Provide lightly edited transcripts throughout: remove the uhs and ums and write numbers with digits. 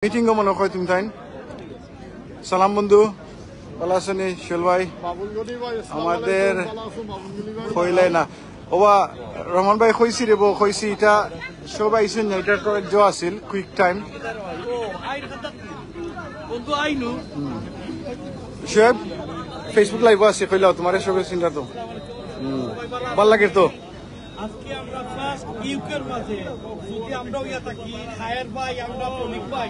Meeting মনে হয় তুমি তাই সালাম বন্ধু ভালো আছেন শৈল ভাই আমাদের হইলাই না ওবা রহমান ভাই কইছি রে কইছি এটা সব আইছেন না এটা জ আছিল কুইক টাইম সব ফেসবুক লাইভ আছে কইলাও তোমার সবের চিন্তা তো ভাল লাগে তো আজকে আমরা ফার্স্ট ইউকের মাঝে যদি আমরা ইয়া থাকি খায়ের ভাই আমরা প্রণিক ভাই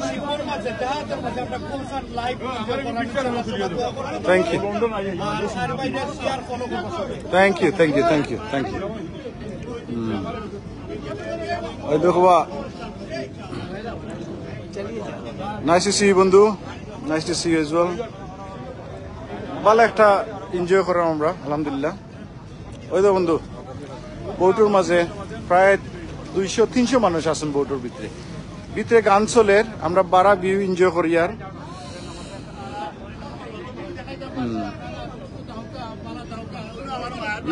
শিবর মাঝে দেহাতের মাঝে আমরা concert live thank you thank you thank you thank you thank you ওই দেখো নাইস টু সি ইউ বন্ধু nice to see you as well ভালো একটা এনজয় করাম আমরা আলহামদুলিল্লাহ ওই তো বন্ধু বউটুর মাঝে প্রায় 200-300 মানুষ আছেন বউটুর ভিতরে ভিতরে গান চলের আমরা বারা ভিউ এনজয় করি আর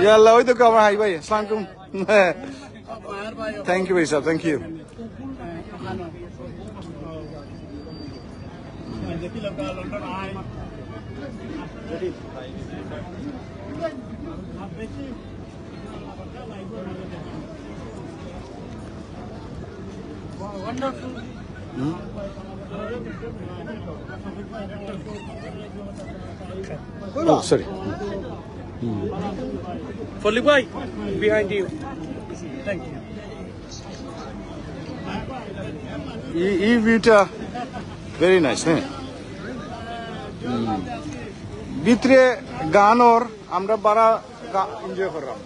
ইয়াল্লাহ ওই তো আমার হাই ভাই আসসালামু আলাইকুম থ্যাংক ইউ ভাই সাহেব thank you Wonderful. Oh, sorry. Folly boy, behind you. Thank you. এই ভিউটা ভেরি নাইস হ্যাঁ ভিতরে গানর আমরা বারা এনজয় করলাম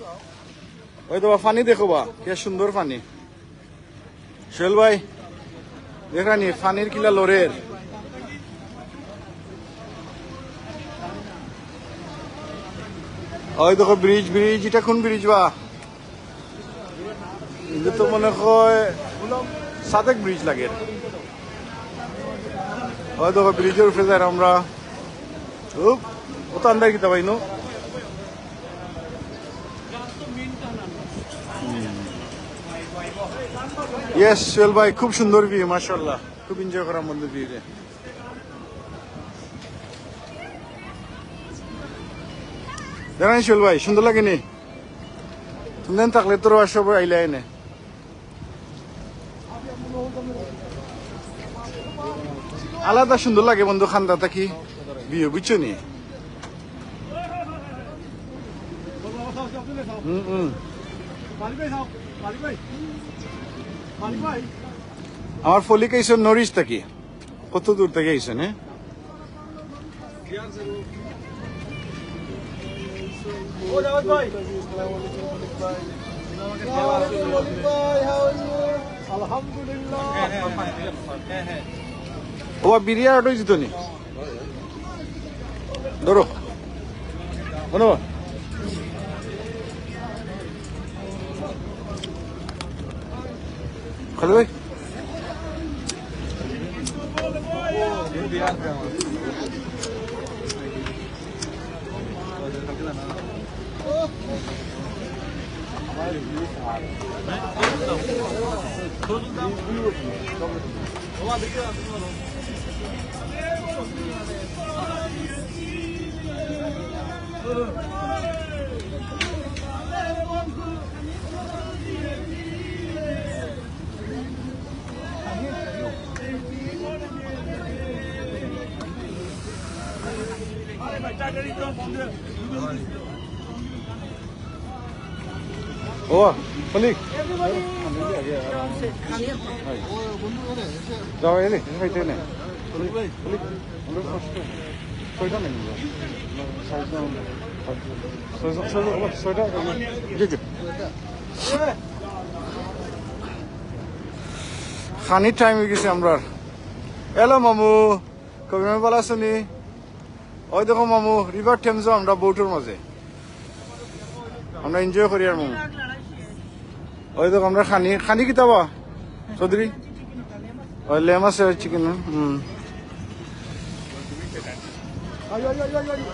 ওই তো পানি দেখো বা কে সুন্দর পানি শৈল ভাই দেখানি পানির কিলা লরের ওই দেখো ব্রিজ ব্রিজ এটা কোন ব্রিজ বা এটা তো মনে হয় সাদেক ব্রিজ লাগে ওই দেখো ব্রিজের উপরে যাই আমরা ও তো আন্দার কিতা ভাই নো ইয়েস সোহেল ভাই খুব সুন্দর ভিউ মাশাআল্লাহ খুব এনজয় করার মধ্যে ভিউ রে জানেন সোহেল ভাই সুন্দর লাগেনি তুমি থাকলে তোর সব আইলে আইনে আলাদা সুন্দর লাগে বন্ধু খান্দা থাকি ভিউ বুঝছো নি আমার ফলিক আইসন নরিশ থাকি কত দূর থেকে আইসন হ্যাঁ ও বিরিয়ার অটো জিত নি ধরো বলো খালি ভাই ও ফলিক যাও এনে খাইতে নে ফলিক ফলিক আমরা কষ্ট ছয়টা নেই ছয়টা খানির টাইম হয়ে গেছে আমরা এলো মামু কবি মামু ভালো আছো নি ওই দেখো মামু রিভার টেমজো আমরা বউটোর মাঝে আমরা এনজয় করি আর মামু ওই দেখো আমরা খানি খানি কিতাবা চৌধুরী ওই লেম আছে চিকেন